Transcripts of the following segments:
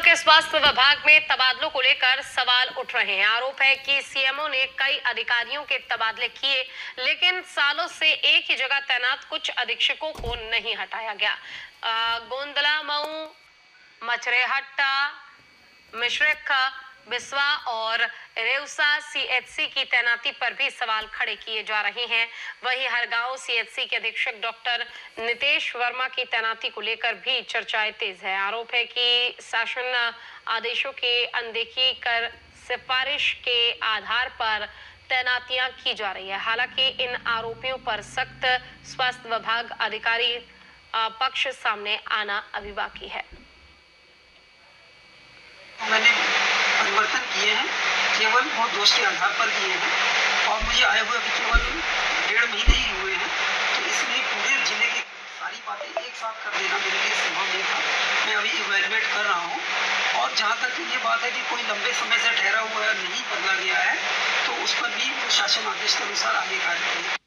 सीतापुर के स्वास्थ्य विभाग में तबादलों को लेकर सवाल उठ रहे हैं। आरोप है कि सीएमओ ने कई अधिकारियों के तबादले किए, लेकिन सालों से एक ही जगह तैनात कुछ अधीक्षकों को नहीं हटाया गया। गोंदला, मऊ, मछरेहट्टा, मिश्रिख, बिस्वा और रेउसा सीएचसी की तैनाती पर भी सवाल खड़े किए जा रहे हैं। वहीं हरगांव सीएचसी के अधीक्षक डॉक्टर नितेश वर्मा की तैनाती को लेकर भी चर्चाएं तेज है। आरोप है कि शासन आदेशों की अनदेखी कर सिफारिश के आधार पर तैनातियां की जा रही है। हालांकि इन आरोपियों पर सख्त स्वास्थ्य विभाग अधिकारी पक्ष सामने आना अभी बाकी है। मैंने परिवर्तन किए हैं, केवल वो दोष के आधार पर किए हैं और मुझे आए हुए अभी केवल 1.5 महीने ही हुए हैं, तो इसलिए पूरे जिले की सारी बातें एक साथ कर देना मेरे लिए संभव नहीं था। मैं अभी इवैल्यूएट कर रहा हूँ और जहाँ तक ये बात है कि कोई लंबे समय से ठहरा हुआ है, नहीं बदला गया है, तो उस पर भी शासन आदेश के अनुसार आगे कार्य करें।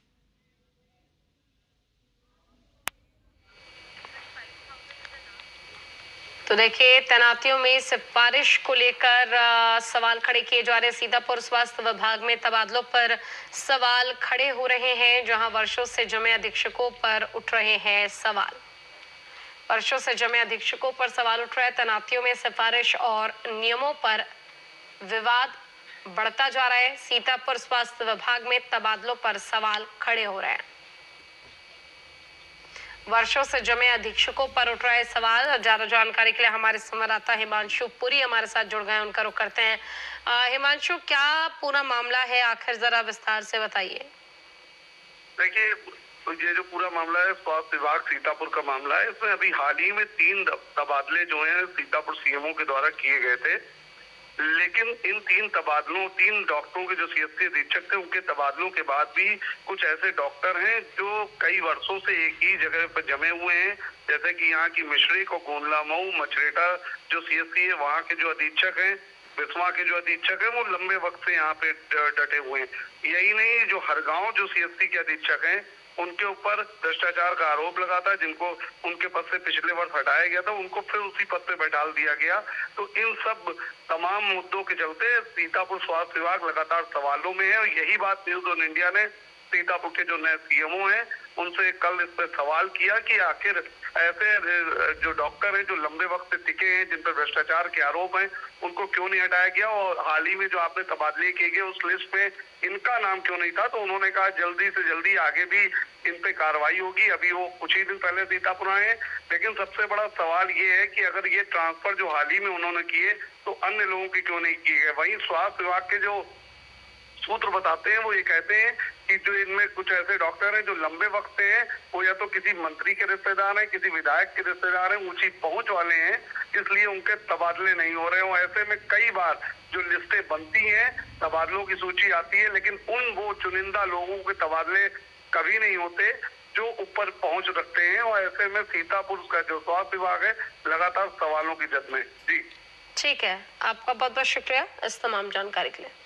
तो देखिए, तैनातियों में सिफारिश को लेकर सवाल खड़े किए जा रहे हैं। सीतापुर स्वास्थ्य विभाग में तबादलों पर सवाल खड़े हो रहे हैं, जहां वर्षों से जमे अधीक्षकों पर उठ रहे हैं सवाल। वर्षों से जमे अधीक्षकों पर सवाल उठ रहा है। तैनातियों में सिफारिश और नियमों पर विवाद बढ़ता जा रहा है। सीतापुर स्वास्थ्य विभाग में तबादलों पर सवाल खड़े हो रहे हैं। वर्षों से जमे अधीक्षकों पर उठ रहा है सवाल। ज्यादा जानकारी के लिए हमारे संवाददाता हिमांशु पुरी हमारे साथ जुड़ गए, उनका रुख करते हैं। हिमांशु, क्या पूरा मामला है, आखिर जरा विस्तार से बताइए। देखिए, ये जो पूरा मामला है स्वास्थ्य विभाग सीतापुर का मामला है। इसमें अभी हाल ही में 3 तबादले जो हैं सीतापुर सीएमओ के द्वारा किए गए थे, लेकिन इन 3 तबादलों 3 डॉक्टरों के जो सीएचसी अधीक्षक थे, उनके तबादलों के बाद भी कुछ ऐसे डॉक्टर हैं जो कई वर्षों से एक ही जगह पर जमे हुए हैं। जैसे कि यहाँ की मिश्रिख और गोंदला, मऊ, मछरेटा जो सीएचसी है, वहाँ के जो अधीक्षक हैं, बिस्वा के जो अधीक्षक हैं, वो लंबे वक्त से यहाँ पे डटे हुए हैं। यही नहीं, जो हरगांव जो सीएचसी के अधीक्षक हैं, उनके ऊपर भ्रष्टाचार का आरोप लगा था, जिनको उनके पद से पिछले वर्ष हटाया गया था, उनको फिर उसी पद पे बैठाल दिया गया। तो इन सब तमाम मुद्दों के चलते सीतापुर स्वास्थ्य विभाग लगातार सवालों में है और यही बात न्यूज ऑन इंडिया ने सीतापुर के जो नए सीएमओ हैं उनसे कल इस पर सवाल किया कि आखिर ऐसे जो डॉक्टर हैं जो लंबे वक्त से टिके हैं, जिन पर भ्रष्टाचार के आरोप हैं, उनको क्यों नहीं हटाया गया और हाल ही में जो आपने तबादले किए गए उस लिस्ट में इनका नाम क्यों नहीं था। तो उन्होंने कहा जल्दी से जल्दी आगे भी इन पे कार्रवाई होगी। अभी वो कुछ ही दिन पहले सीतापुर आए हैं, लेकिन सबसे बड़ा सवाल ये है कि अगर ये ट्रांसफर जो हाल ही में उन्होंने किए तो अन्य लोगों की क्यों नहीं किए गए। वहीं स्वास्थ्य विभाग के जो सूत्र बताते हैं वो ये कहते हैं कि जो इनमें कुछ ऐसे डॉक्टर हैं जो लंबे वक्त से हैं, वो या तो किसी मंत्री के रिश्तेदार हैं, किसी विधायक के रिश्तेदार हैं, ऊंची पहुंच वाले हैं, इसलिए उनके तबादले नहीं हो रहे हो। ऐसे में कई बार जो लिस्टें बनती हैं, तबादलों की सूची आती है, लेकिन वो चुनिंदा लोगों के तबादले कभी नहीं होते जो ऊपर पहुंच रखते हैं। और ऐसे में सीतापुर का जो स्वास्थ्य विभाग है लगातार सवालों की जद में। जी ठीक है, आपका बहुत बहुत शुक्रिया इस तमाम जानकारी के लिए।